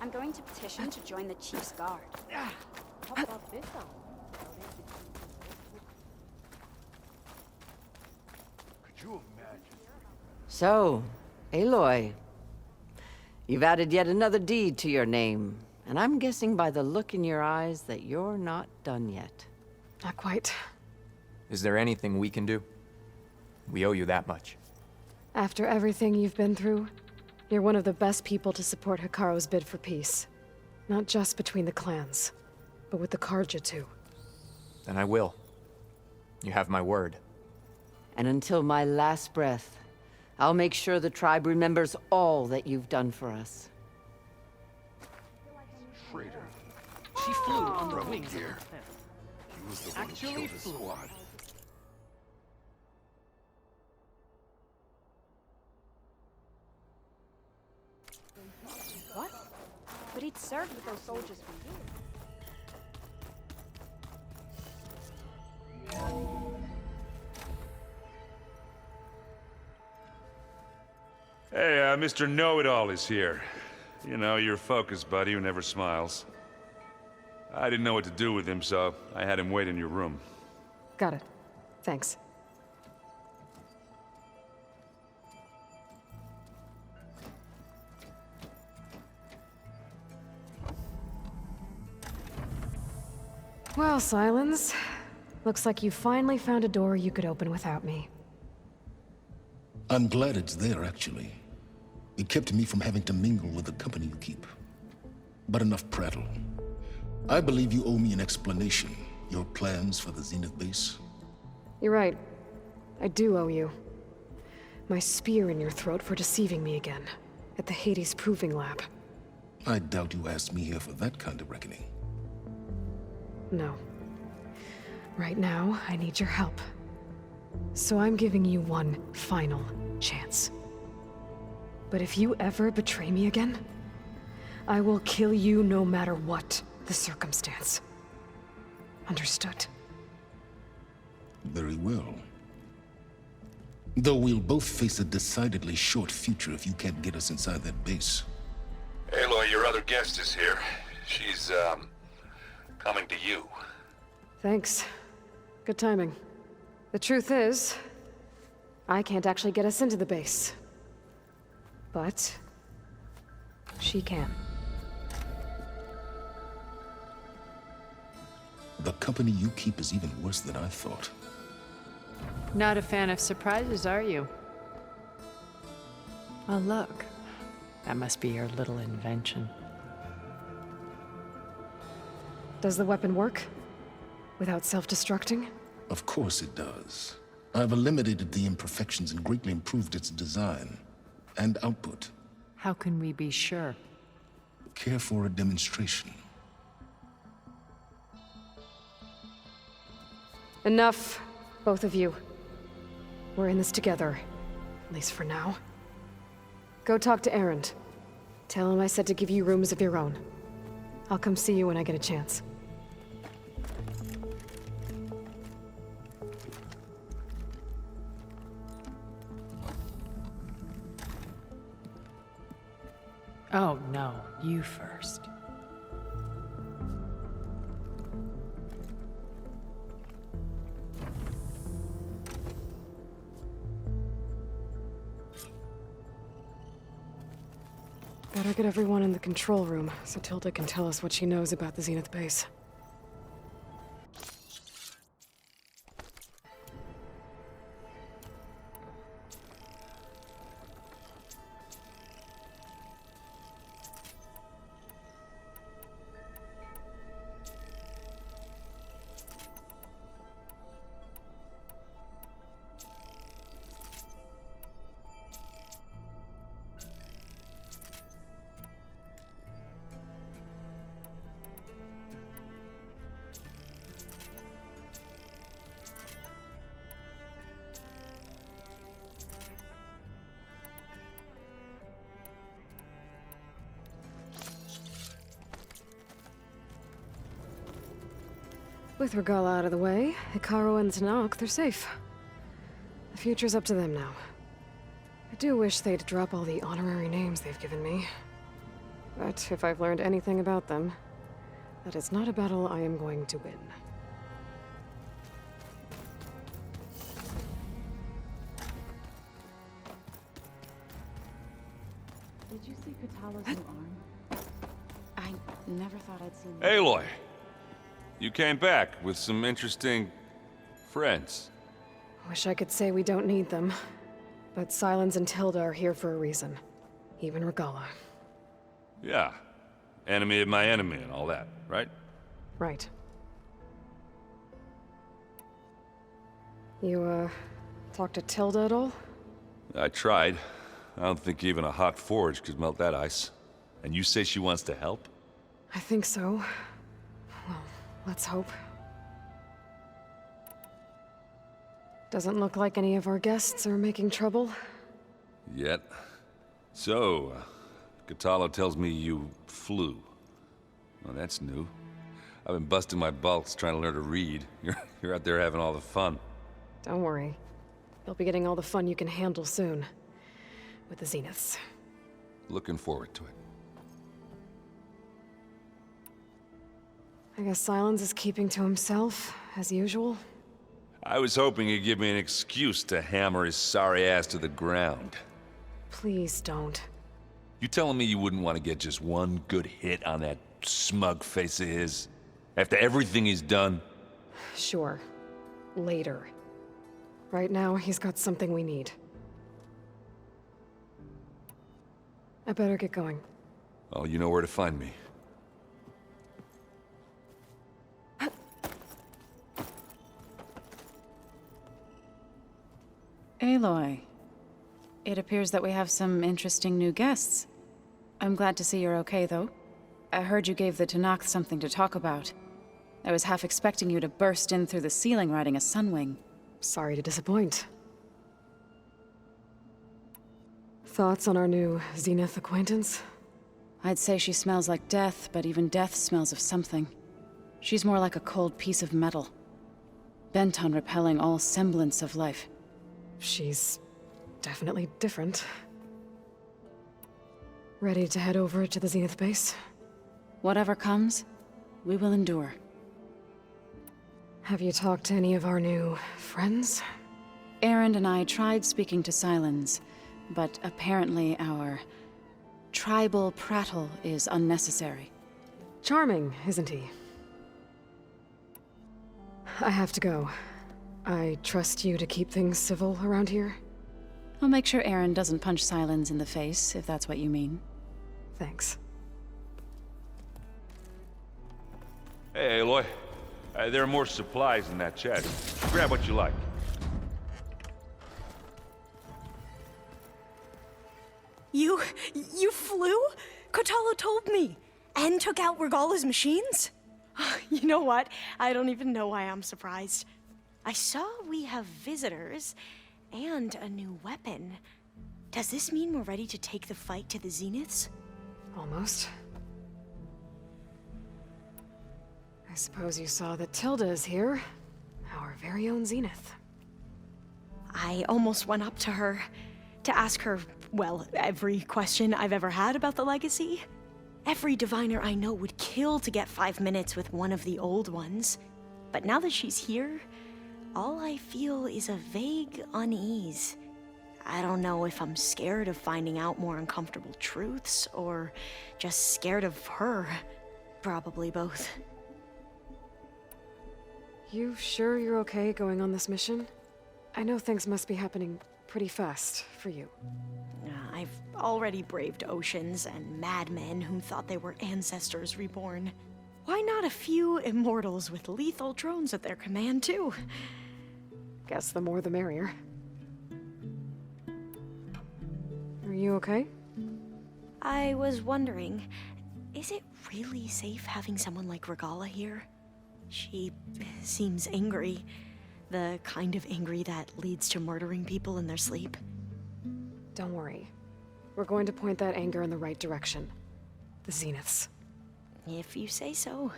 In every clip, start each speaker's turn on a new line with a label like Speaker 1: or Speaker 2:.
Speaker 1: I'm going to petition to join the Chief's Guard.
Speaker 2: How about this one?
Speaker 3: Could you imagine?
Speaker 4: So, Aloy, you've added yet another deed to your name, and I'm guessing by the look in your eyes that you're not done yet.
Speaker 5: Not quite.
Speaker 6: Is there anything we can do? We owe you that much.
Speaker 5: After everything you've been through, you're one of the best people to support Hikaru's bid for peace. Not just between the clans, but with the Carja too.
Speaker 6: Then I will. You have my word.
Speaker 4: And until my last breath, I'll make sure the tribe remembers all that you've done for us.
Speaker 3: Traitor.
Speaker 2: She flew on the wings of
Speaker 3: Here.
Speaker 2: the cliff.
Speaker 3: He was the one who
Speaker 2: Actually
Speaker 3: killed his
Speaker 2: flew.
Speaker 3: squad.
Speaker 1: What? But he'd served with those soldiers for years.
Speaker 7: Hey, Mr. Know-It-All is here. You know, your focus buddy who never smiles. I didn't know what to do with him, so I had him wait in your room.
Speaker 5: Got it. Thanks. Well, Silence. Looks like you finally found a door you could open without me.
Speaker 8: I'm glad it's there, actually. It kept me from having to mingle with the company you keep. But enough prattle. I believe you owe me an explanation. Your plans for the Zenith base?
Speaker 5: You're right. I do owe you. My spear in your throat for deceiving me again. At the Hades Proving Lab.
Speaker 8: I doubt you asked me here for that kind of reckoning.
Speaker 5: No. Right now, I need your help. So I'm giving you one final chance. But if you ever betray me again, I will kill you no matter what the circumstance. Understood?
Speaker 8: Very well. Though we'll both face a decidedly short future if you can't get us inside that base.
Speaker 3: Aloy, your other guest is here. She's, coming to you.
Speaker 5: Thanks. Good timing. The truth is, I can't actually get us into the base. But she can.
Speaker 8: The company you keep is even worse than I thought.
Speaker 4: Not a fan of surprises, are you? Oh, look. That must be your little invention.
Speaker 5: Does the weapon work? Without self-destructing?
Speaker 8: Of course it does. I've eliminated the imperfections and greatly improved its design and output.
Speaker 4: How can we be sure?
Speaker 8: Care for a demonstration?
Speaker 5: Enough, both of you. We're in this together, at least for now. Go talk to Erend. Tell him I said to give you rooms of your own. I'll come see you when I get a chance.
Speaker 4: Oh, no. You first.
Speaker 5: Better get everyone in the control room so Tilda can tell us what she knows about the Zenith base. With Regala out of the way, Hikaru and Tanakh, they're safe. The future's up to them now. I do wish they'd drop all the honorary names they've given me. But if I've learned anything about them, that is not a battle I am going to win.
Speaker 2: Did you see Katala's new arm? I never thought I'd seen
Speaker 7: Aloy! You came back with some interesting friends.
Speaker 5: Wish I could say we don't need them. But Sylens and Tilda are here for a reason. Even Regalla.
Speaker 7: Yeah. Enemy of my enemy and all that, right?
Speaker 5: Right. You, talked to Tilda at all?
Speaker 7: I tried. I don't think even a hot forge could melt that ice. And you say she wants to help?
Speaker 5: I think so. Well, let's hope. Doesn't look like any of our guests are making trouble.
Speaker 7: Yet. So, Katala tells me you flew. Well, that's new. I've been busting my balls trying to learn to read. You're out there having all the fun.
Speaker 5: Don't worry. You'll be getting all the fun you can handle soon. With the Zeniths.
Speaker 7: Looking forward to it.
Speaker 5: I guess Sylens is keeping to himself, as usual.
Speaker 7: I was hoping he'd give me an excuse to hammer his sorry ass to the ground.
Speaker 5: Please don't.
Speaker 7: You telling me you wouldn't want to get just one good hit on that smug face of his? After everything he's done?
Speaker 5: Sure. Later. Right now, he's got something we need. I better get going.
Speaker 7: Oh, you know where to find me.
Speaker 9: Aloy. It appears that we have some interesting new guests. I'm glad to see you're okay, though. I heard you gave the Tenakth something to talk about. I was half expecting you to burst in through the ceiling riding a sunwing.
Speaker 5: Sorry to disappoint. Thoughts on our new Zenith acquaintance?
Speaker 9: I'd say she smells like death, but even death smells of something. She's more like a cold piece of metal. Bent on repelling all semblance of life.
Speaker 5: She's definitely different. Ready to head over to the Zenith base?
Speaker 9: Whatever comes, we will endure.
Speaker 5: Have you talked to any of our new friends?
Speaker 9: Erend and I tried speaking to Sylens, but apparently our tribal prattle is unnecessary.
Speaker 5: Charming, isn't he? I have to go. I trust you to keep things civil around here?
Speaker 9: I'll make sure Erend doesn't punch Sylens in the face, if that's what you mean.
Speaker 5: Thanks.
Speaker 7: Hey, Aloy. There are more supplies in that chest. Grab what you like.
Speaker 1: You flew? Kotalo told me. And took out Regalla's machines? You know what? I don't even know why I'm surprised. I saw we have visitors and a new weapon. Does this mean we're ready to take the fight to the Zeniths?
Speaker 5: Almost. I suppose you saw that Tilda is here. Our very own Zenith.
Speaker 1: I almost went up to her to ask her, well, every question I've ever had about the legacy. Every diviner I know would kill to get 5 minutes with one of the old ones. But now that she's here, all I feel is a vague unease. I don't know if I'm scared of finding out more uncomfortable truths, or just scared of her. Probably both.
Speaker 5: You sure you're okay going on this mission? I know things must be happening pretty fast for you.
Speaker 1: I've already braved oceans and madmen who thought they were ancestors reborn. Why not a few immortals with lethal drones at their command, too?
Speaker 5: Guess the more the merrier. Are you okay?
Speaker 1: I was wondering, is it really safe having someone like Regalla here? She seems angry. The kind of angry that leads to murdering people in their sleep.
Speaker 5: Don't worry. We're going to point that anger in the right direction. The Zeniths.
Speaker 1: If you say so.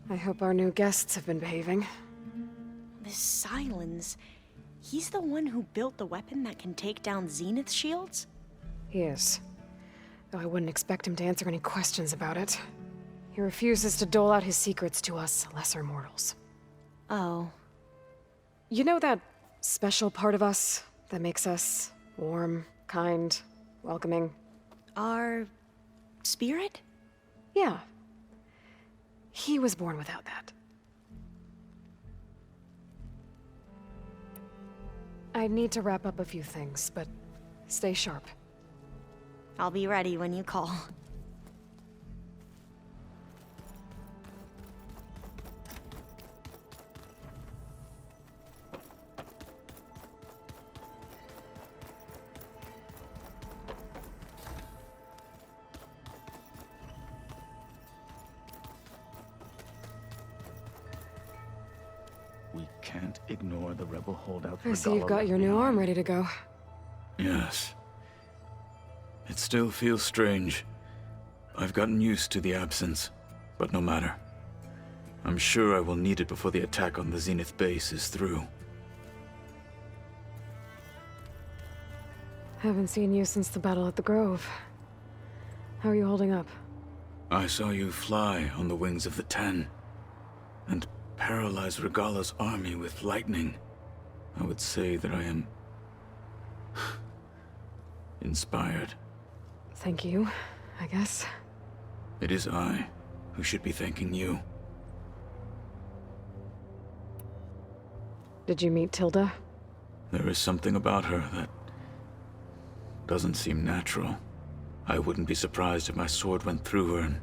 Speaker 5: I hope our new guests have been behaving.
Speaker 1: This Sylens, he's the one who built the weapon that can take down Zenith shields?
Speaker 5: He is. Though I wouldn't expect him to answer any questions about it. He refuses to dole out his secrets to us lesser mortals.
Speaker 1: Oh.
Speaker 5: You know that special part of us that makes us warm, kind, welcoming?
Speaker 1: Our spirit?
Speaker 5: Yeah. He was born without that. I need to wrap up a few things, but stay sharp.
Speaker 1: I'll be ready when you call.
Speaker 10: We can't ignore the rebel holdouts.
Speaker 5: I see you've got your new arm ready to go.
Speaker 10: Yes. It still feels strange. I've gotten used to the absence, but no matter. I'm sure I will need it before the attack on the Zenith base is through.
Speaker 5: Haven't seen you since the battle at the Grove. How are you holding up?
Speaker 10: I saw you fly on the wings of the Ten, and paralyze Regalla's army with lightning. I would say that I am inspired.
Speaker 5: Thank you, I guess.
Speaker 10: It is I who should be thanking you.
Speaker 5: Did you meet Tilda?
Speaker 10: There is something about her that doesn't seem natural. I wouldn't be surprised if my sword went through her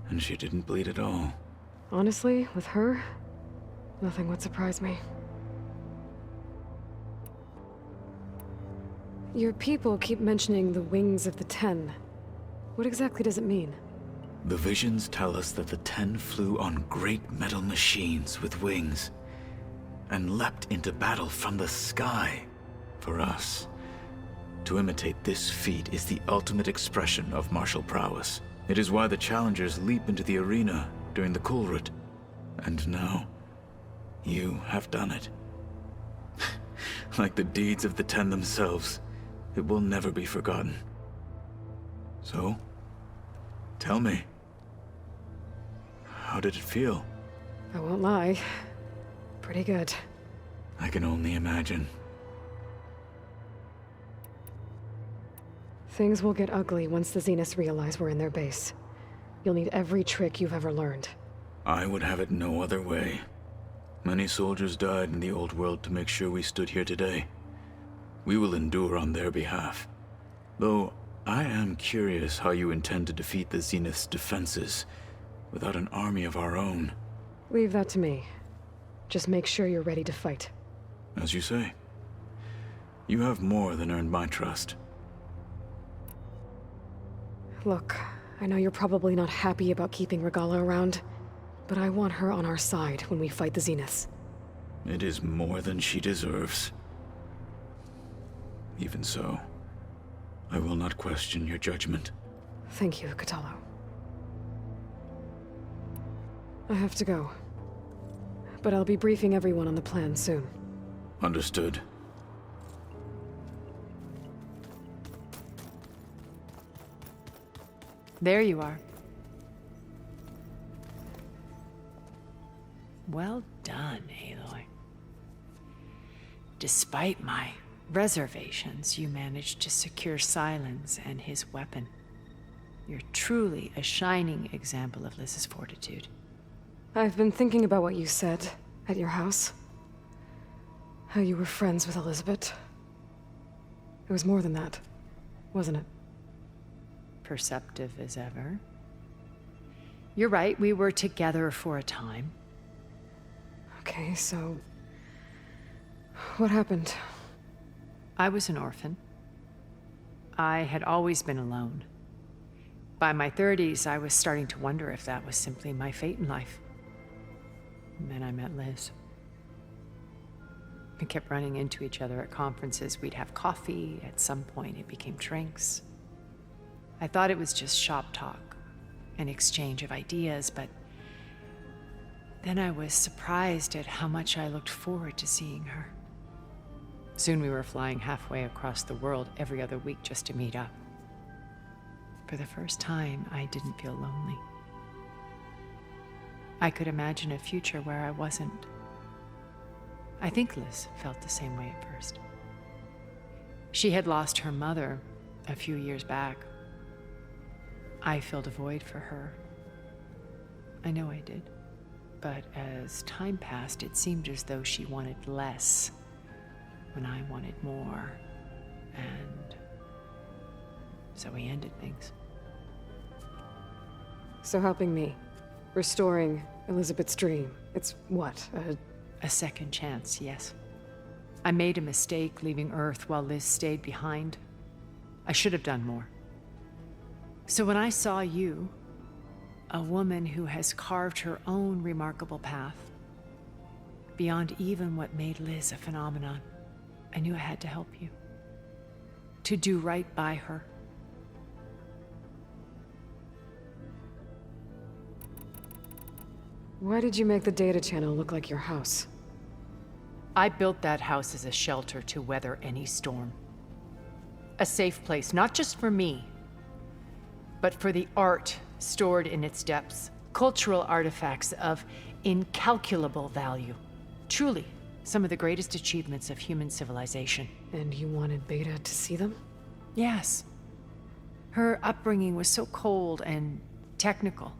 Speaker 10: and she didn't bleed at all.
Speaker 5: Honestly, with her, nothing would surprise me. Your people keep mentioning the wings of the Ten. What exactly does it mean?
Speaker 10: The visions tell us that the Ten flew on great metal machines with wings and leapt into battle from the sky. For us, to imitate this feat is the ultimate expression of martial prowess. It is why the challengers leap into the arena during the Kulrut. And now, you have done it. Like the deeds of the Ten themselves, it will never be forgotten. So, tell me, how did it feel?
Speaker 5: I won't lie. Pretty good.
Speaker 10: I can only imagine.
Speaker 5: Things will get ugly once the Zeniths realize we're in their base. You'll need every trick you've ever learned.
Speaker 10: I would have it no other way. Many soldiers died in the old world to make sure we stood here today. We will endure on their behalf. Though, I am curious how you intend to defeat the Zenith's defenses without an army of our own.
Speaker 5: Leave that to me. Just make sure you're ready to fight.
Speaker 10: As you say. You have more than earned my trust.
Speaker 5: Look, I know you're probably not happy about keeping Regalla around, but I want her on our side when we fight the Zeniths.
Speaker 10: It is more than she deserves. Even so, I will not question your judgment.
Speaker 5: Thank you, Kotallo. I have to go. But I'll be briefing everyone on the plan soon.
Speaker 10: Understood.
Speaker 4: There you are. Well done, Aloy. Despite my reservations, you managed to secure Silence and his weapon. You're truly a shining example of Liz's fortitude.
Speaker 5: I've been thinking about what you said at your house. How you were friends with Elizabeth. It was more than that, wasn't it?
Speaker 4: Perceptive as ever. You're right, we were together for a time.
Speaker 5: Okay, so... what happened?
Speaker 4: I was an orphan. I had always been alone. By my 30s, I was starting to wonder if that was simply my fate in life. And then I met Liz. We kept running into each other at conferences. We'd have coffee. At some point, it became drinks. I thought it was just shop talk, an exchange of ideas, but then I was surprised at how much I looked forward to seeing her. Soon we were flying halfway across the world every other week just to meet up. For the first time, I didn't feel lonely. I could imagine a future where I wasn't. I think Liz felt the same way at first. She had lost her mother a few years back. I filled a void for her. I know I did. But as time passed, it seemed as though she wanted less when I wanted more. And so we ended things.
Speaker 5: So helping me, restoring Elizabeth's dream, it's what,
Speaker 4: A second chance, yes. I made a mistake leaving Earth while Liz stayed behind. I should have done more. So when I saw you, a woman who has carved her own remarkable path, beyond even what made Liz a phenomenon, I knew I had to help you. To do right by her.
Speaker 5: Why did you make the data channel look like your house?
Speaker 4: I built that house as a shelter to weather any storm. A safe place, not just for me, but for the art stored in its depths. Cultural artifacts of incalculable value. Truly, some of the greatest achievements of human civilization.
Speaker 5: And you wanted Beta to see them?
Speaker 4: Yes. Her upbringing was so cold and technical.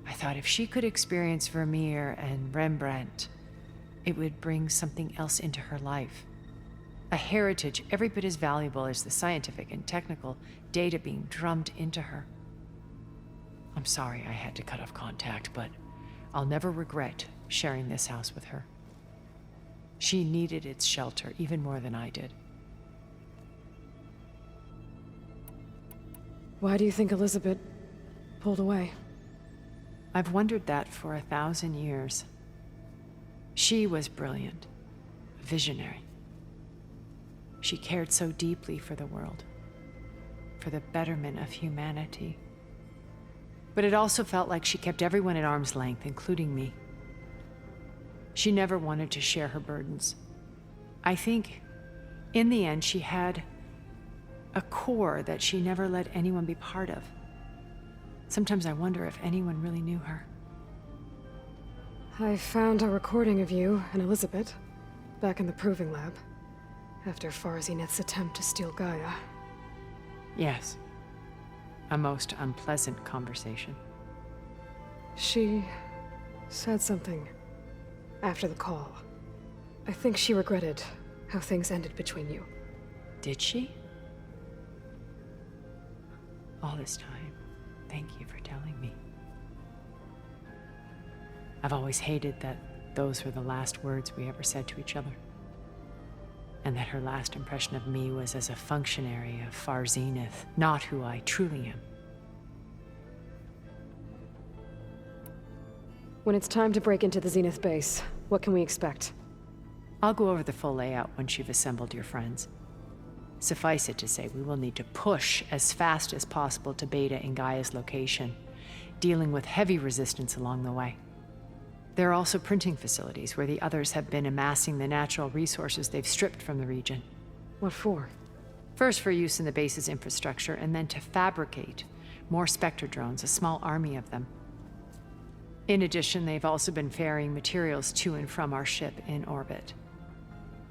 Speaker 4: I thought if she could experience Vermeer and Rembrandt, it would bring something else into her life. A heritage every bit as valuable as the scientific and technical data being drummed into her. I'm sorry I had to cut off contact, but I'll never regret sharing this house with her. She needed its shelter even more than I did.
Speaker 5: Why do you think Elizabeth pulled away?
Speaker 4: I've wondered that for 1,000 years. She was brilliant, visionary. She cared so deeply for the world, for the betterment of humanity. But it also felt like she kept everyone at arm's length, including me. She never wanted to share her burdens. I think, in the end, she had a core that she never let anyone be part of. Sometimes I wonder if anyone really knew her.
Speaker 5: I found a recording of you and Elizabeth back in the proving lab after Farzineth's attempt to steal Gaia.
Speaker 4: Yes. A most unpleasant conversation.
Speaker 5: She said something after the call. I think she regretted how things ended between you.
Speaker 4: Did she? All this time, thank you for telling me. I've always hated that those were the last words we ever said to each other. And that her last impression of me was as a functionary of Farzineth, not who I truly am.
Speaker 5: When it's time to break into the Zenith base, what can we expect?
Speaker 4: I'll go over the full layout once you've assembled your friends. Suffice it to say, we will need to push as fast as possible to Beta and Gaia's location, dealing with heavy resistance along the way. There are also printing facilities where the others have been amassing the natural resources they've stripped from the region.
Speaker 5: What for?
Speaker 4: First for use in the base's infrastructure, and then to fabricate more Spectre drones, a small army of them. In addition, they've also been ferrying materials to and from our ship in orbit.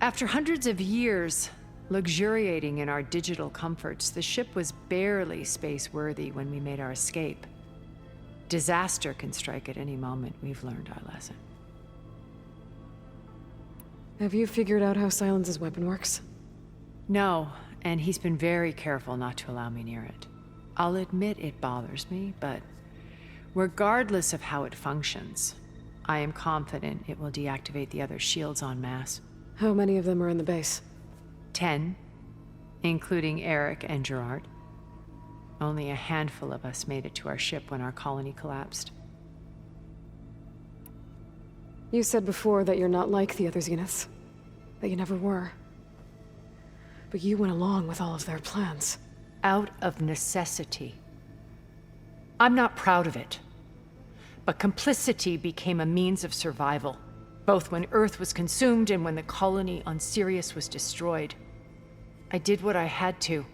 Speaker 4: After hundreds of years luxuriating in our digital comforts, the ship was barely space-worthy when we made our escape. Disaster can strike at any moment. We've learned our lesson.
Speaker 5: Have you figured out how Silence's weapon works?
Speaker 4: No, and he's been very careful not to allow me near it. I'll admit it bothers me, but regardless of how it functions, I am confident it will deactivate the other shields en masse.
Speaker 5: How many of them are in the base?
Speaker 4: 10, including Eric and Gerard. Only a handful of us made it to our ship when our colony collapsed.
Speaker 5: You said before that you're not like the other Zeniths. That you never were. But you went along with all of their plans.
Speaker 4: Out of necessity. I'm not proud of it. But complicity became a means of survival. both when Earth was consumed and when the colony on Sirius was destroyed. I did what I had to.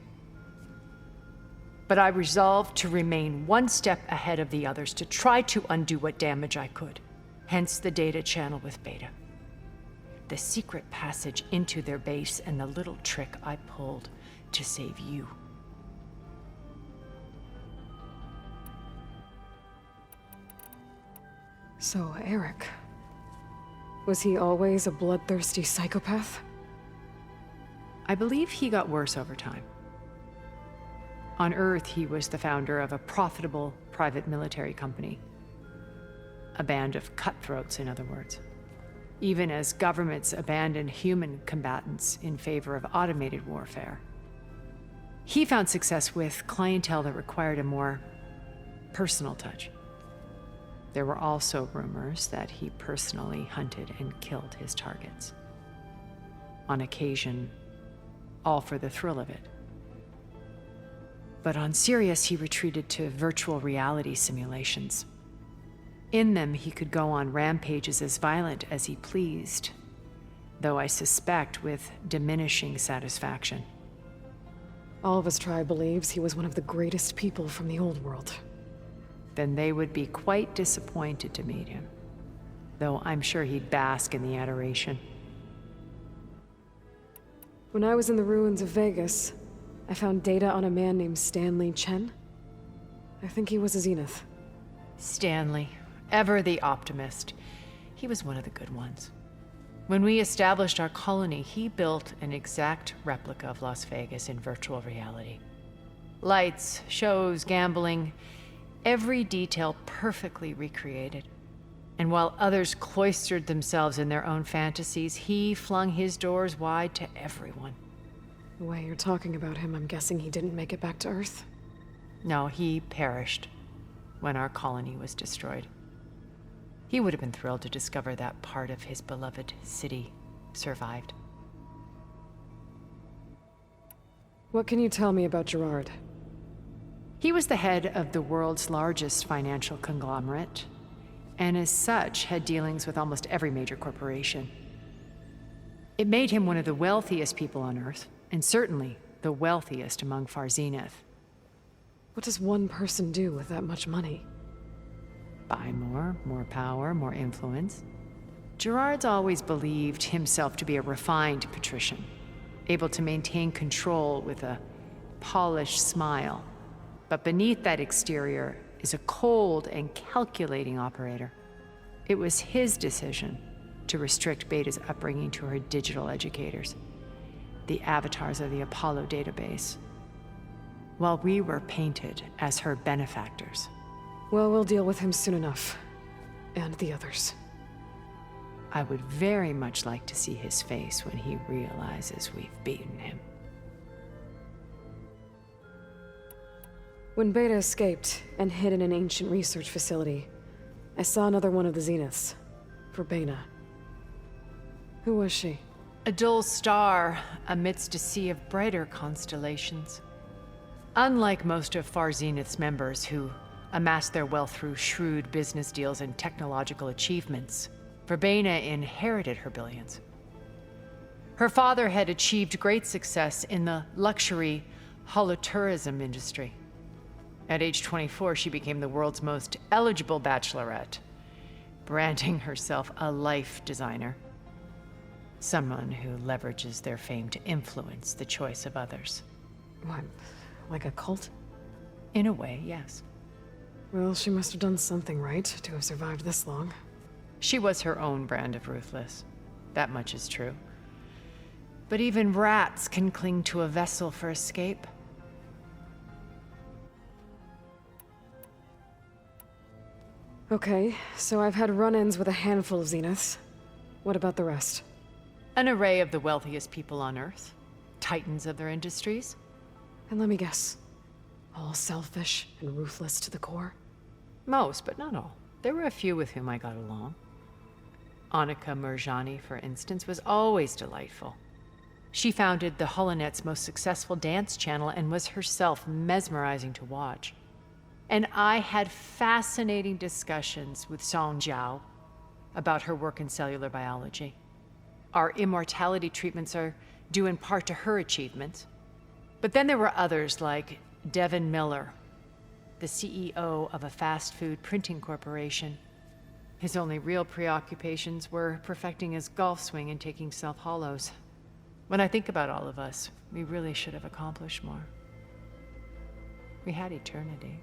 Speaker 4: But I resolved to remain one step ahead of the others, to try to undo what damage I could. Hence the data channel with Beta. The secret passage into their base and the little trick I pulled to save you.
Speaker 5: So, Eric. Was he always a bloodthirsty psychopath?
Speaker 4: I believe he got worse over time. On Earth, he was the founder of a profitable private military company. A band of cutthroats, in other words. Even as governments abandoned human combatants in favor of automated warfare. He found success with clientele that required a more personal touch. There were also rumors that he personally hunted and killed his targets. On occasion, all for the thrill of it. But on Sirius, he retreated to virtual reality simulations. In them, he could go on rampages as violent as he pleased, though I suspect with diminishing satisfaction.
Speaker 5: All of his tribe believes he was one of the greatest people from the old world.
Speaker 4: Then they would be quite disappointed to meet him, though I'm sure he'd bask in the adoration.
Speaker 5: When I was in the ruins of Vegas, I found data on a man named Stanley Chen. I think he was a Zenith.
Speaker 4: Stanley, ever the optimist. He was one of the good ones. When we established our colony, he built an exact replica of Las Vegas in virtual reality. Lights, shows, gambling, every detail perfectly recreated. And while others cloistered themselves in their own fantasies, he flung his doors wide to everyone.
Speaker 5: The way you're talking about him, I'm guessing he didn't make it back to Earth?
Speaker 4: No, he perished when our colony was destroyed. He would have been thrilled to discover that part of his beloved city survived.
Speaker 5: What can you tell me about Gerard?
Speaker 4: He was the head of the world's largest financial conglomerate, and as such had dealings with almost every major corporation. It made him one of the wealthiest people on Earth, and certainly the wealthiest among Far Zenith.
Speaker 5: What does one person do with that much money?
Speaker 4: Buy more power, more influence. Gerard's always believed himself to be a refined patrician, able to maintain control with a polished smile. But beneath that exterior is a cold and calculating operator. It was his decision to restrict Beta's upbringing to her digital educators, the avatars of the Apollo database, while we were painted as her benefactors.
Speaker 5: Well, we'll deal with him soon enough. And the others.
Speaker 4: I would very much like to see his face when he realizes we've beaten him.
Speaker 5: When Beta escaped and hid in an ancient research facility, I saw another one of the Zeniths. Verbena. Who was she?
Speaker 4: A dull star amidst a sea of brighter constellations. Unlike most of Far Zenith's members who amassed their wealth through shrewd business deals and technological achievements, Verbena inherited her billions. Her father had achieved great success in the luxury holotourism industry. At age 24, she became the world's most eligible bachelorette, branding herself a life designer. Someone who leverages their fame to influence the choice of others.
Speaker 5: What, like a cult?
Speaker 4: In a way, yes.
Speaker 5: Well, she must have done something right to have survived this long.
Speaker 4: She was her own brand of ruthless. That much is true. But even rats can cling to a vessel for escape.
Speaker 5: Okay, so I've had run-ins with a handful of Zeniths. What about the rest?
Speaker 4: An array of the wealthiest people on Earth. Titans of their industries.
Speaker 5: And let me guess. All selfish and ruthless to the core?
Speaker 4: Most, but not all. There were a few with whom I got along. Annika Murjani, for instance, was always delightful. She founded the HoloNet's most successful dance channel and was herself mesmerizing to watch. And I had fascinating discussions with Song Jiao, about her work in cellular biology. Our immortality treatments are due in part to her achievements. But then there were others like Devin Miller, the CEO of a fast food printing corporation. His only real preoccupations were perfecting his golf swing and taking self-hollows. When I think about all of us, we really should have accomplished more. We had eternity.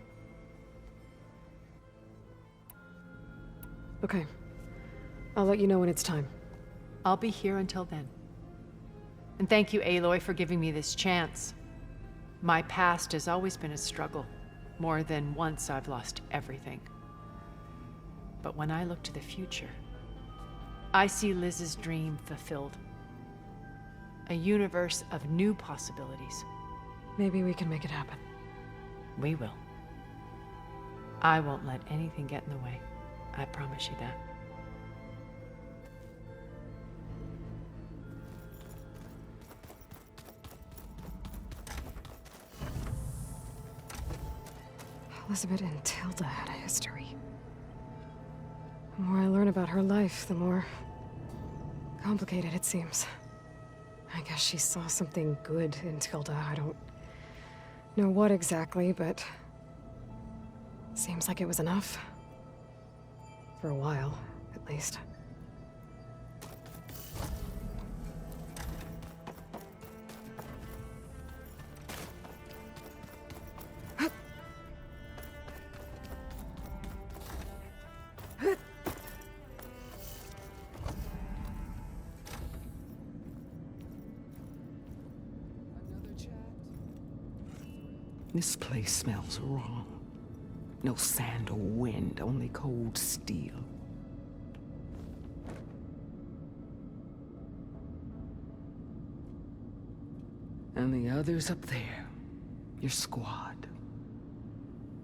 Speaker 5: Okay. I'll let you know when it's time.
Speaker 4: I'll be here until then. And thank you, Aloy, for giving me this chance. My past has always been a struggle. More than once I've lost everything. But when I look to the future, I see Liz's dream fulfilled. A universe of new possibilities.
Speaker 5: Maybe we can make it happen.
Speaker 4: We will. I won't let anything get in the way. I promise you that.
Speaker 5: Elizabeth and Tilda had a history. The more I learn about her life, the more complicated it seems. I guess she saw something good in Tilda. I don't know what exactly, but seems like it was enough. For a while, at least.
Speaker 11: This place smells wrong. No sand or wind, only cold steel. And the others up there, your squad.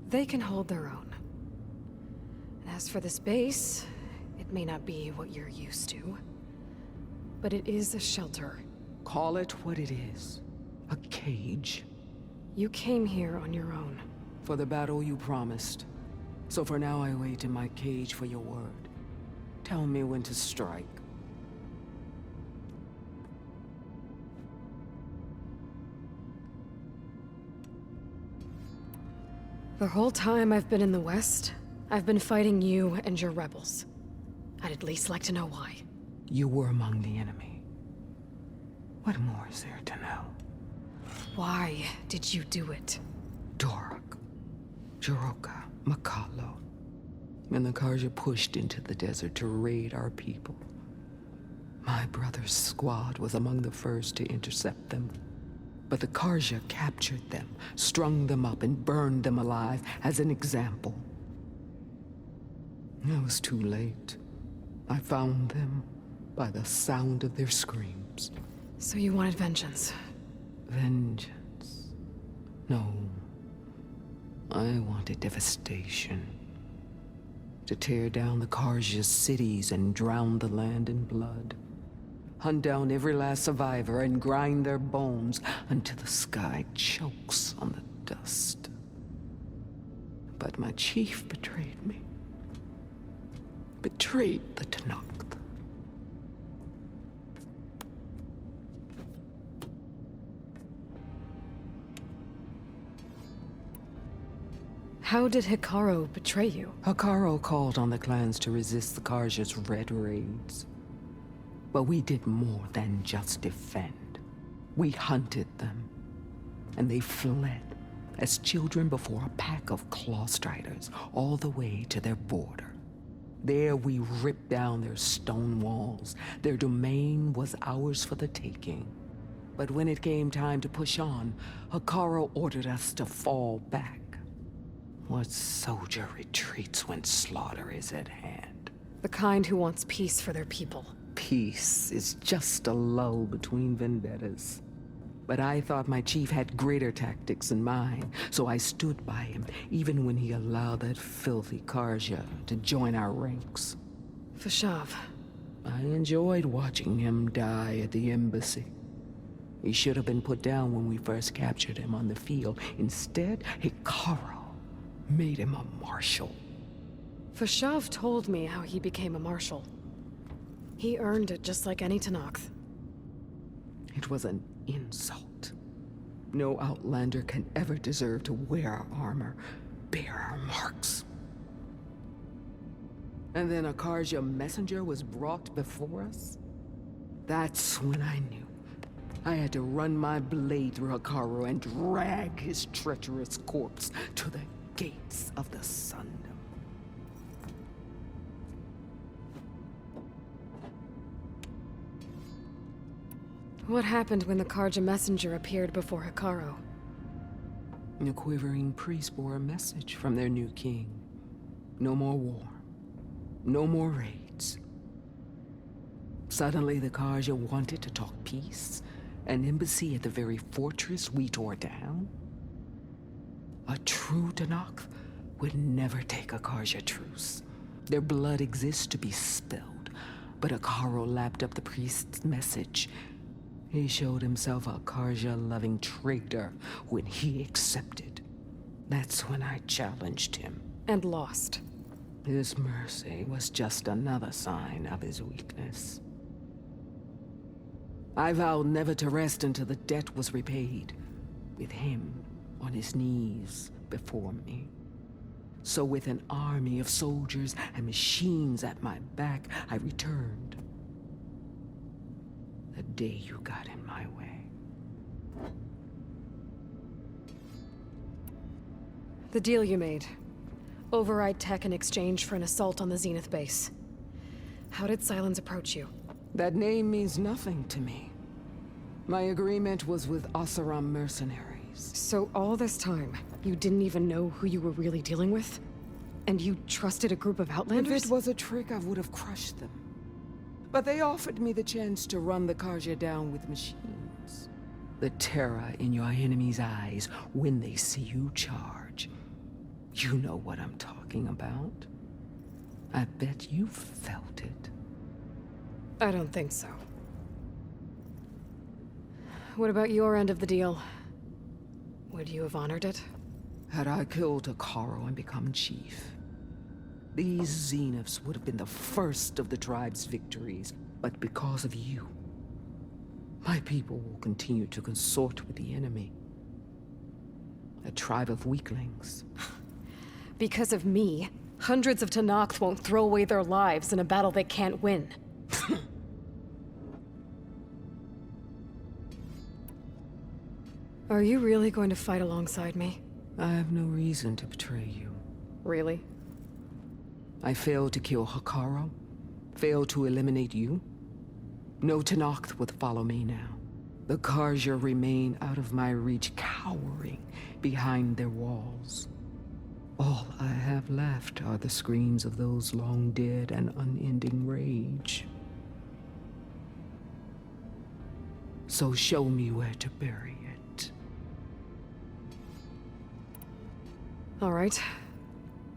Speaker 5: They can hold their own. And as for this base, it may not be what you're used to, but it is a shelter.
Speaker 11: Call it what it is. A cage.
Speaker 5: You came here on your own.
Speaker 11: For the battle you promised. So for now I wait in my cage for your word. Tell me when to strike.
Speaker 5: The whole time I've been in the West, I've been fighting you and your rebels. I'd at least like to know why.
Speaker 11: You were among the enemy. What more is there to know?
Speaker 5: Why did you do it?
Speaker 11: Dork, Jiroka, Makalo, and the Karja pushed into the desert to raid our people. My brother's squad was among the first to intercept them. But the Karja captured them, strung them up, and burned them alive as an example. It was too late. I found them by the sound of their screams.
Speaker 5: So you wanted vengeance?
Speaker 11: Vengeance? No. I wanted devastation. To tear down the Karja's cities and drown the land in blood. Hunt down every last survivor and grind their bones until the sky chokes on the dust. But my chief betrayed me. Betrayed the Tenakth.
Speaker 5: How did Hikaru betray you?
Speaker 11: Hikaru called on the clans to resist the Karja's red raids. But we did more than just defend. We hunted them, and they fled as children before a pack of claw striders all the way to their border. There we ripped down their stone walls. Their domain was ours for the taking. But when it came time to push on, Hikaru ordered us to fall back. What soldier retreats when slaughter is at hand?
Speaker 5: The kind who wants peace for their people.
Speaker 11: Peace is just a lull between vendettas. But I thought my chief had greater tactics than mine, so I stood by him, even when he allowed that filthy Karja to join our ranks.
Speaker 5: Fashav.
Speaker 11: I enjoyed watching him die at the embassy. He should have been put down when we first captured him on the field. Instead, Hikaru made him a marshal.
Speaker 5: Fashav told me how he became a marshal. He earned it just like any Tenakth.
Speaker 11: It was an insult. No Outlander can ever deserve to wear our armor, bear our marks. And then a Karja messenger was brought before us? That's when I knew. I had to run my blade through Hekarro and drag his treacherous corpse to the gates of the Sundom.
Speaker 5: What happened when the Karja messenger appeared before Hekarro?
Speaker 11: The quivering priest bore a message from their new king. No more war. No more raids. Suddenly the Karja wanted to talk peace. An embassy at the very fortress we tore down? A true Tenakth would never take a Karja truce. Their blood exists to be spilled, but Hekarro lapped up the priest's message. He showed himself a Karja-loving traitor when he accepted. That's when I challenged him.
Speaker 5: And lost.
Speaker 11: His mercy was just another sign of his weakness. I vowed never to rest until the debt was repaid, with him on his knees before me. So with an army of soldiers and machines at my back, I returned. The day you got in my way.
Speaker 5: The deal you made. Override tech in exchange for an assault on the Zenith base. How did Sylens approach you?
Speaker 11: That name means nothing to me. My agreement was with Oseram mercenaries.
Speaker 5: So all this time, you didn't even know who you were really dealing with? And you trusted a group of Outlanders?
Speaker 11: If it was a trick, I would have crushed them. But they offered me the chance to run the Karja down with machines. The terror in your enemy's eyes when they see you charge. You know what I'm talking about. I bet you felt it.
Speaker 5: I don't think so. What about your end of the deal? Would you have honored it?
Speaker 11: Had I killed Hekarro and become chief, these Zeniths would have been the first of the tribe's victories. But because of you, my people will continue to consort with the enemy. A tribe of weaklings.
Speaker 5: Because of me, hundreds of Tenakth won't throw away their lives in a battle they can't win. Are you really going to fight alongside me?
Speaker 11: I have no reason to betray you.
Speaker 5: Really?
Speaker 11: I failed to kill Hekarro, failed to eliminate you. No Tenakth would follow me now. The Karja remain out of my reach, cowering behind their walls. All I have left are the screams of those long dead and unending rage. So show me where to bury it.
Speaker 5: All right.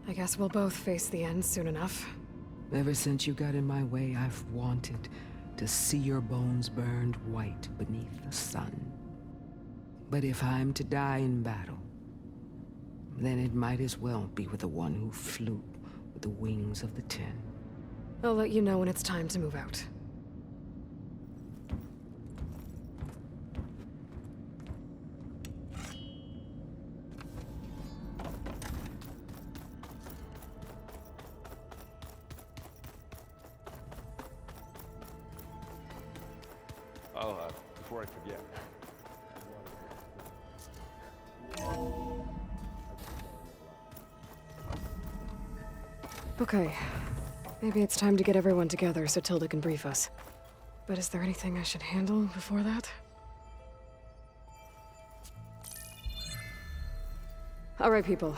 Speaker 5: I guess we'll both face the end soon enough.
Speaker 11: Ever since you got in my way, I've wanted to see your bones burned white beneath the sun. But if I'm to die in battle, then it might as well be with the one who flew with the wings of the Ten.
Speaker 5: I'll let you know when it's time to move out.
Speaker 12: Before I forget.
Speaker 5: Okay. Maybe it's time to get everyone together so Tilda can brief us. But is there anything I should handle before that? All right, people.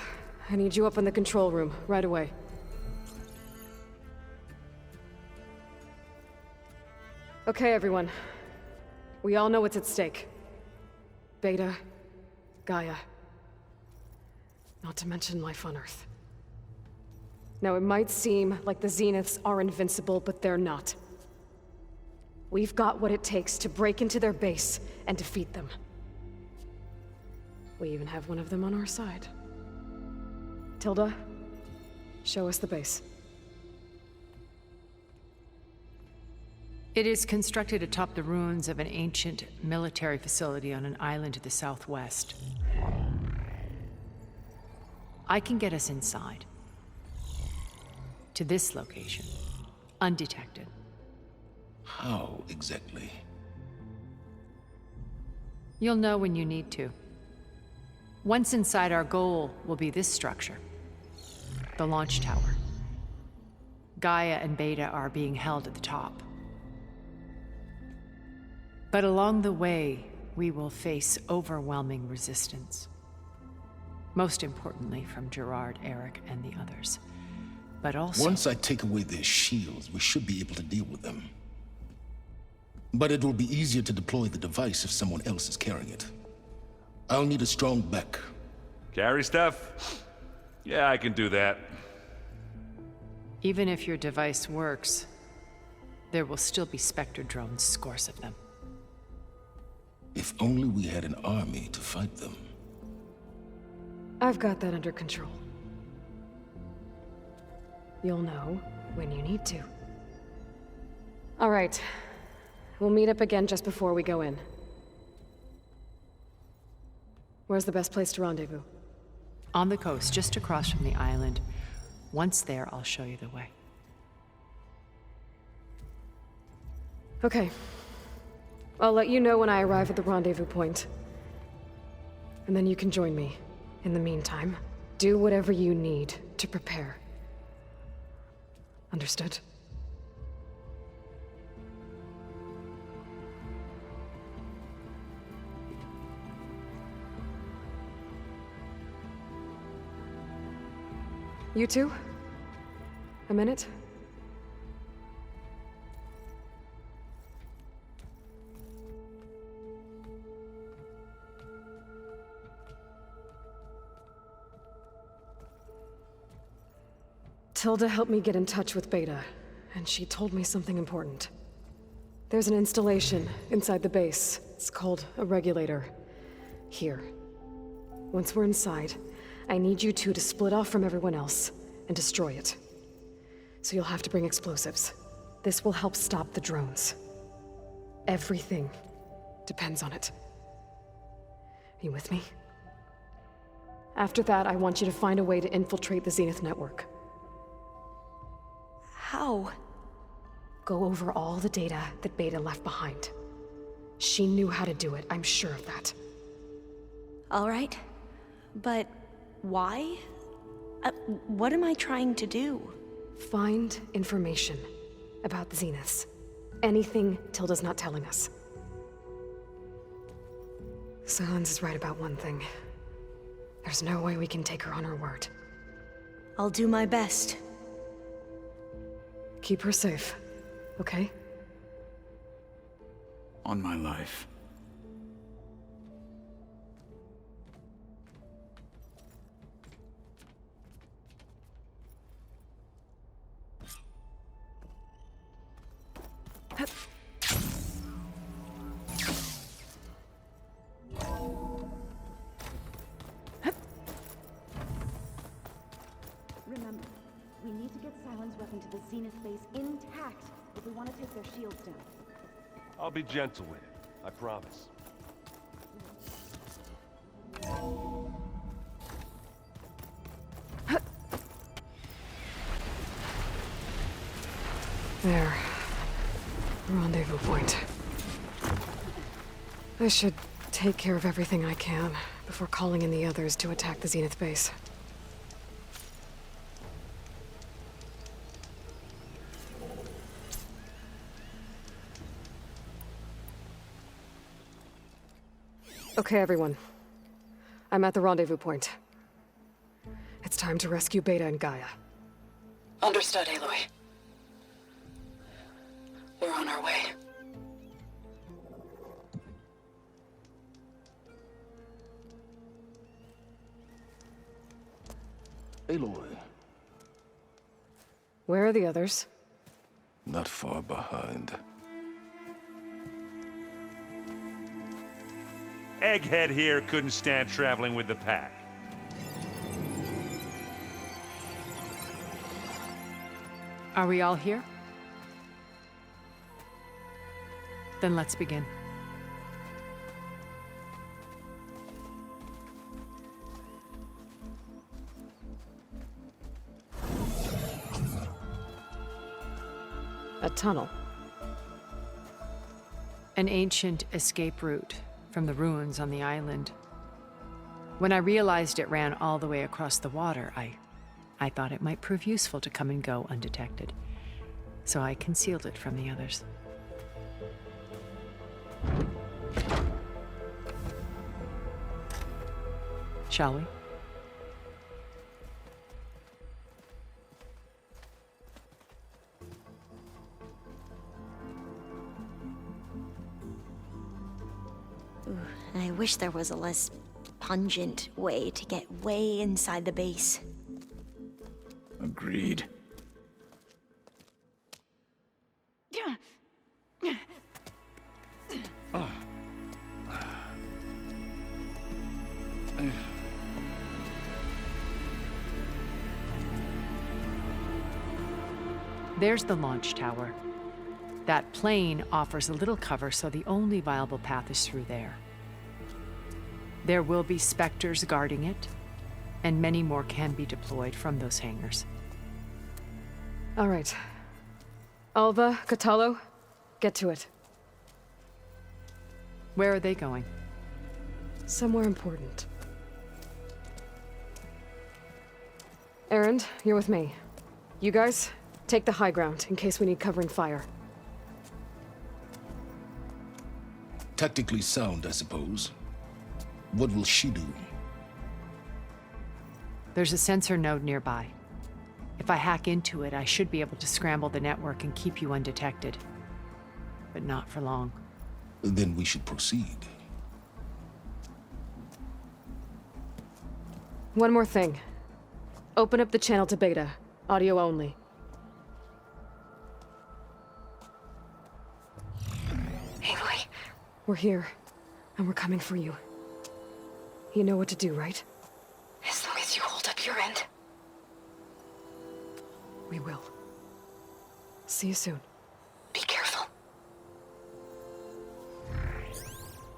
Speaker 5: I need you up in the control room, right away. Okay, everyone. We all know what's at stake. Beta, Gaia. Not to mention life on Earth. Now, it might seem like the Zeniths are invincible, but they're not. We've got what it takes to break into their base and defeat them. We even have one of them on our side. Tilda, show us the base.
Speaker 4: It is constructed atop the ruins of an ancient military facility on an island to the southwest. I can get us inside. To this location. Undetected.
Speaker 8: How exactly?
Speaker 4: You'll know when you need to. Once inside, our goal will be this structure. The launch tower. Gaia and Beta are being held at the top. But along the way, we will face overwhelming resistance. Most importantly from Gerard, Eric, and the others. But also...
Speaker 8: Once I take away their shields, we should be able to deal with them. But it will be easier to deploy the device if someone else is carrying it. I'll need a strong back.
Speaker 7: Carry stuff? Yeah, I can do that.
Speaker 4: Even if your device works, there will still be Spectre drones, scores of them.
Speaker 8: If only we had an army to fight them.
Speaker 5: I've got that under control. You'll know when you need to. All right. We'll meet up again just before we go in. Where's the best place to rendezvous?
Speaker 4: On the coast, just across from the island. Once there, I'll show you the way.
Speaker 5: Okay. I'll let you know when I arrive at the rendezvous point. And then you can join me. In the meantime, do whatever you need to prepare. Understood? You two? A minute? Tilda helped me get in touch with Beta, and she told me something important. There's an installation inside the base. It's called a regulator. Here. Once we're inside, I need you two to split off from everyone else and destroy it. So you'll have to bring explosives. This will help stop the drones. Everything depends on it. Are you with me? After that, I want you to find a way to infiltrate the Zenith network.
Speaker 1: How?
Speaker 5: Go over all the data that Beta left behind. She knew how to do it, I'm sure of that.
Speaker 1: All right. But why? What am I trying to do?
Speaker 5: Find information about the Zeniths. Anything Tilda's not telling us. Silence is right about one thing. There's no way we can take her on her word.
Speaker 1: I'll do my best.
Speaker 5: Keep her safe, okay?
Speaker 10: On my life.
Speaker 2: Remember, we need to get Silent's weapon to the Zenith base intact if we want to take their shields down.
Speaker 3: I'll be gentle with it, I promise.
Speaker 5: There. Rendezvous point. I should take care of everything I can before calling in the others to attack the Zenith base. Okay, everyone. I'm at the rendezvous point. It's time to rescue Beta and Gaia.
Speaker 9: Understood, Aloy. We're on our way.
Speaker 8: Aloy,
Speaker 5: Where are the others?
Speaker 8: not far behind.
Speaker 3: Egghead here couldn't stand traveling with the pack.
Speaker 4: Are we all here? Then let's begin.
Speaker 5: A tunnel.
Speaker 4: An ancient escape route from the ruins on the island. When I realized it ran all the way across the water, I thought it might prove useful to come and go undetected. So I concealed it from the others. Shall we?
Speaker 1: I wish there was a less pungent way to get way inside the base.
Speaker 10: Agreed.
Speaker 4: There's the launch tower. That plane offers a little cover, so the only viable path is through there. There will be Spectres guarding it, and many more can be deployed from those hangars.
Speaker 5: All right. Alva, Catalo, get to it.
Speaker 4: Where are they going?
Speaker 5: Somewhere important. Erend, you're with me. You guys, take the high ground in case we need covering fire.
Speaker 8: Tactically sound, I suppose. What will she do?
Speaker 4: There's a sensor node nearby. If I hack into it, I should be able to scramble the network and keep you undetected. But not for long.
Speaker 8: Then we should proceed.
Speaker 5: One more thing. Open up the channel to Beta. Audio only. Aloy, we're here, and we're coming for you. You know what to do, right? As long as you hold up your end. We will. See you soon. Be careful.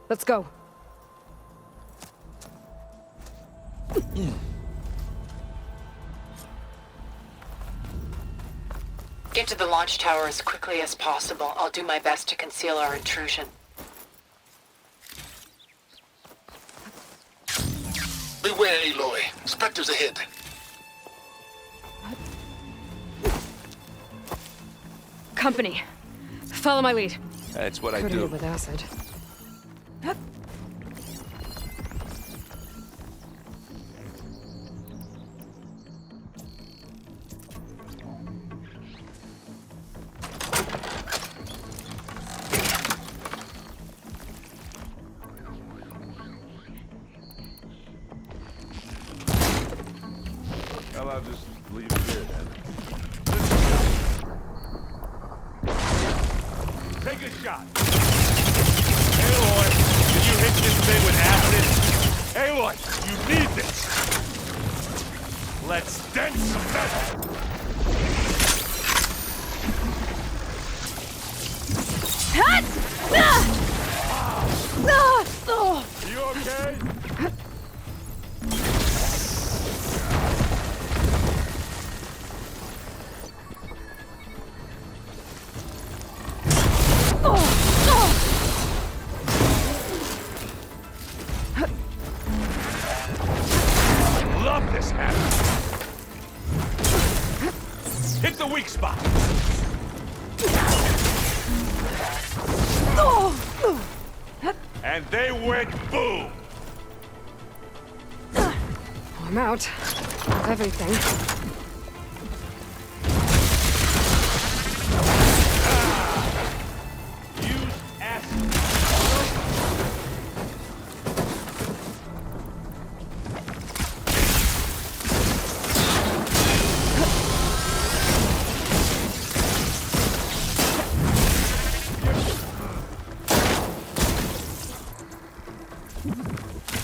Speaker 5: Let's go.
Speaker 4: Get to the launch tower as quickly as possible. I'll do my best to conceal our intrusion.
Speaker 8: Beware, Aloy. Spectres ahead.
Speaker 5: Company. Follow my lead.
Speaker 7: That's what I
Speaker 5: Coating
Speaker 7: do.
Speaker 5: it with acid.
Speaker 7: Well, I'll just leave it here then. Take a shot. Aloy, can you hit this thing with acid? Aloy, you need this. Let's dent some metal. You okay? Love this hat. Hit the weak spot. And they went boom.
Speaker 5: I'm out. Of everything.
Speaker 7: Use acid.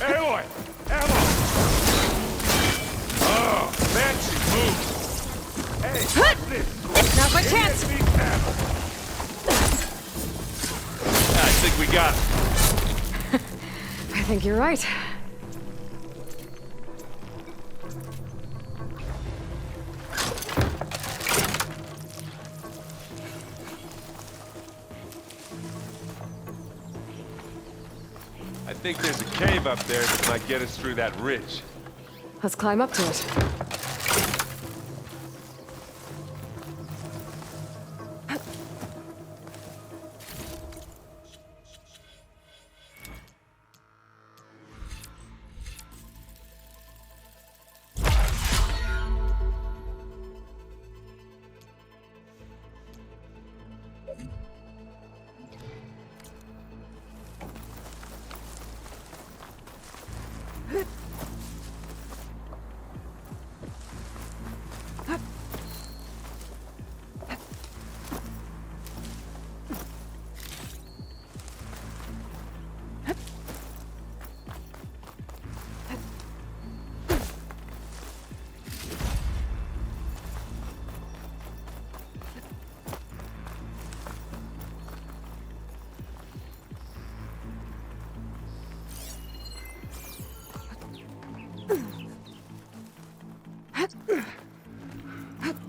Speaker 7: Aloy! Aloy! Oh, fancy
Speaker 5: think you're right.
Speaker 12: I think there's a cave up there that might get us through that ridge.
Speaker 5: Let's climb up to it.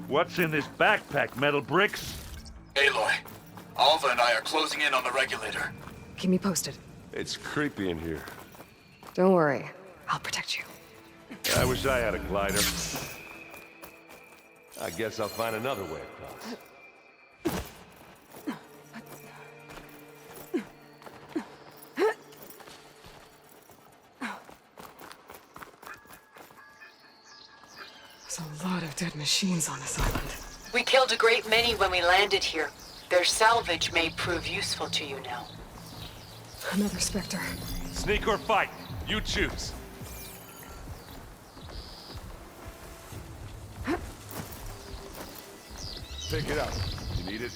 Speaker 13: What's in this backpack, metal bricks?
Speaker 3: Aloy, Alva and I are closing in on the regulator.
Speaker 5: Keep me posted.
Speaker 12: It's creepy in here.
Speaker 5: Don't worry. I'll protect you.
Speaker 12: I wish I had a glider. I guess I'll find another way across.
Speaker 5: There's a lot of dead machines on this island.
Speaker 14: We killed a great many when we landed here. Their salvage may prove useful to you now.
Speaker 5: Another Spectre.
Speaker 12: Sneak or fight, you choose. Pick it up. You need it?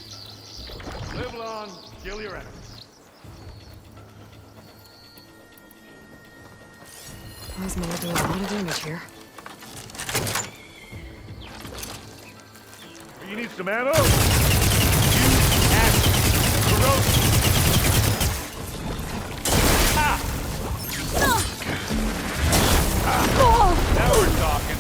Speaker 13: Live long, kill your enemies.
Speaker 5: Plasma will do a lot of damage here.
Speaker 13: You need some ammo? Use acid. Corrosive.
Speaker 12: Now we're talking.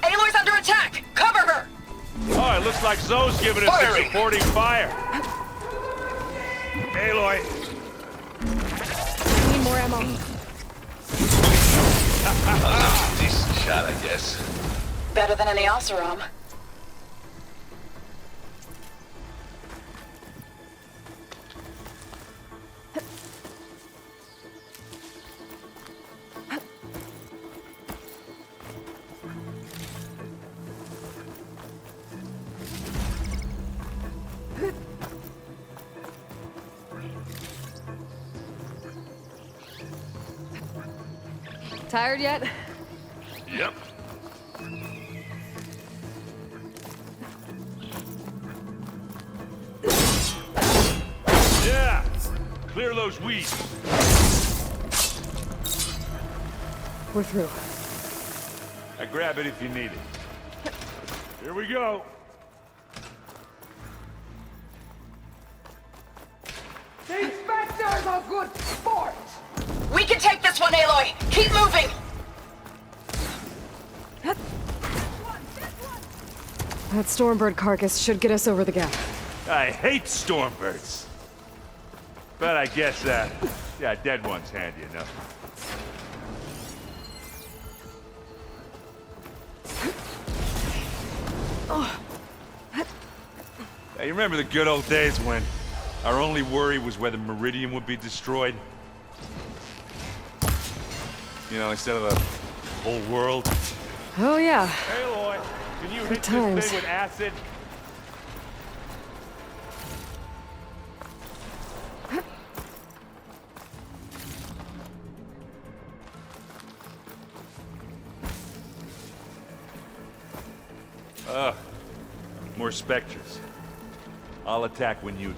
Speaker 14: Aloy's under attack! Cover her!
Speaker 13: Oh, it looks like Zoe's giving us some supporting fire. Aloy.
Speaker 5: Need more ammo.
Speaker 3: Decent shot, I guess.
Speaker 14: Better than any Oseram.
Speaker 5: Tired yet?
Speaker 13: Yep. Yeah! Clear those weeds.
Speaker 5: We're through.
Speaker 13: I grab it if you need it. Here we go.
Speaker 11: These Spectres are good sport!
Speaker 14: We can take this one, Aloy! Keep moving!
Speaker 5: That Stormbird carcass should get us over the gap.
Speaker 13: I hate Stormbirds. But I guess, yeah, dead one's handy enough.
Speaker 12: Hey, you remember the good old days when our only worry was whether Meridian would be destroyed? You know, instead of the whole world.
Speaker 5: Oh yeah.
Speaker 12: Aloy, can you hit
Speaker 5: times.
Speaker 12: this thing with acid? More Spectres. I'll attack when you do.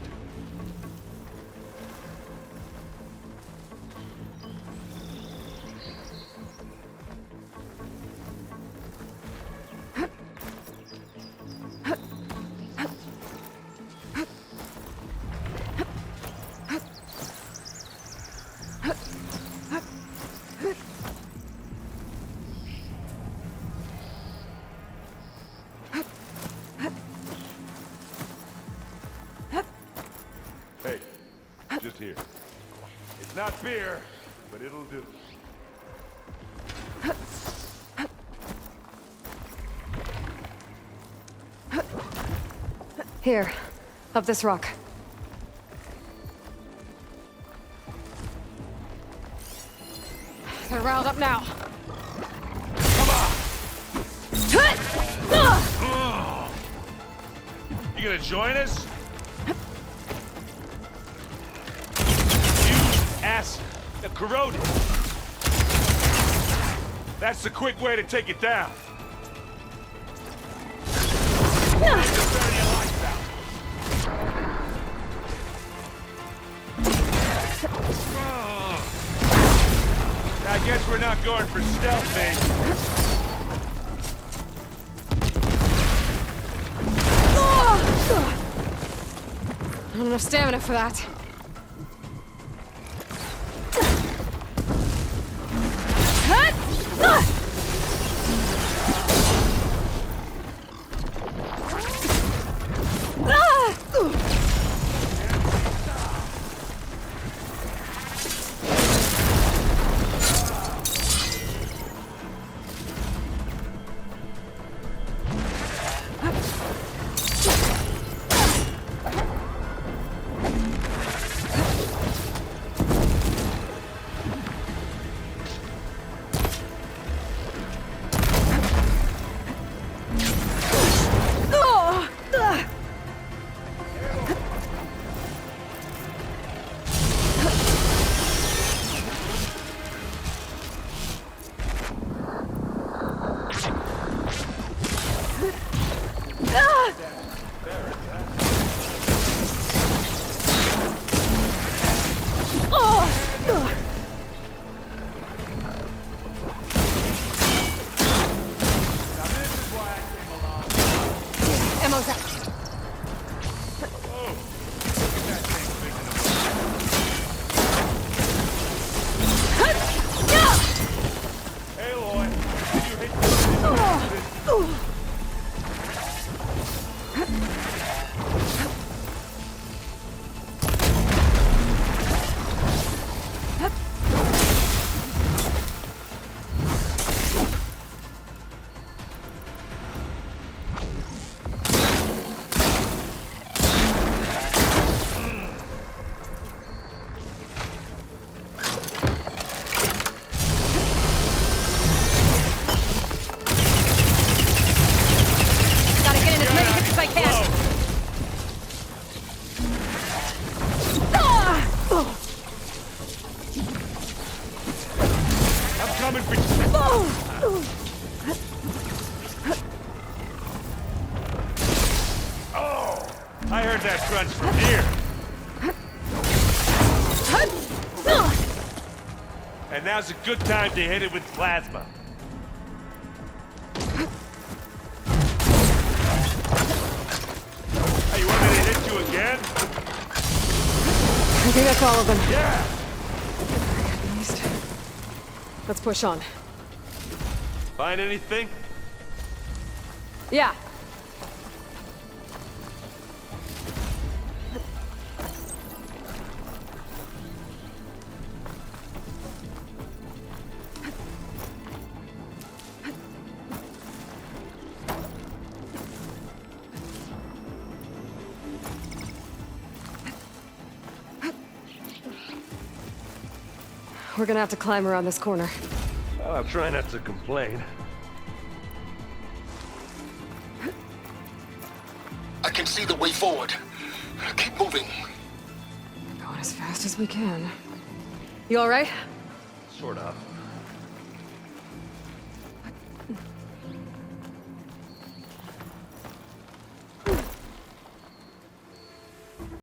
Speaker 13: Hey, just here. It's not beer, but it'll do.
Speaker 5: Here, up this rock. They're riled up now.
Speaker 13: You gonna join us? You ass corroded. That's the quick way to take it down. I guess we're not going for stealth, mate.
Speaker 5: Not enough stamina for that.
Speaker 13: I heard that crunch from here. And now's a good time to hit it with plasma. Hey, you want me to hit you again?
Speaker 5: I think that's all of them.
Speaker 13: Yeah!
Speaker 5: At least. Let's push on.
Speaker 13: Find anything?
Speaker 5: Yeah. We're gonna have to climb around this corner.
Speaker 13: Well, I'll try not to complain.
Speaker 8: I can see the way forward. Keep moving.
Speaker 5: Going as fast as we can. You all right?
Speaker 13: Sort of.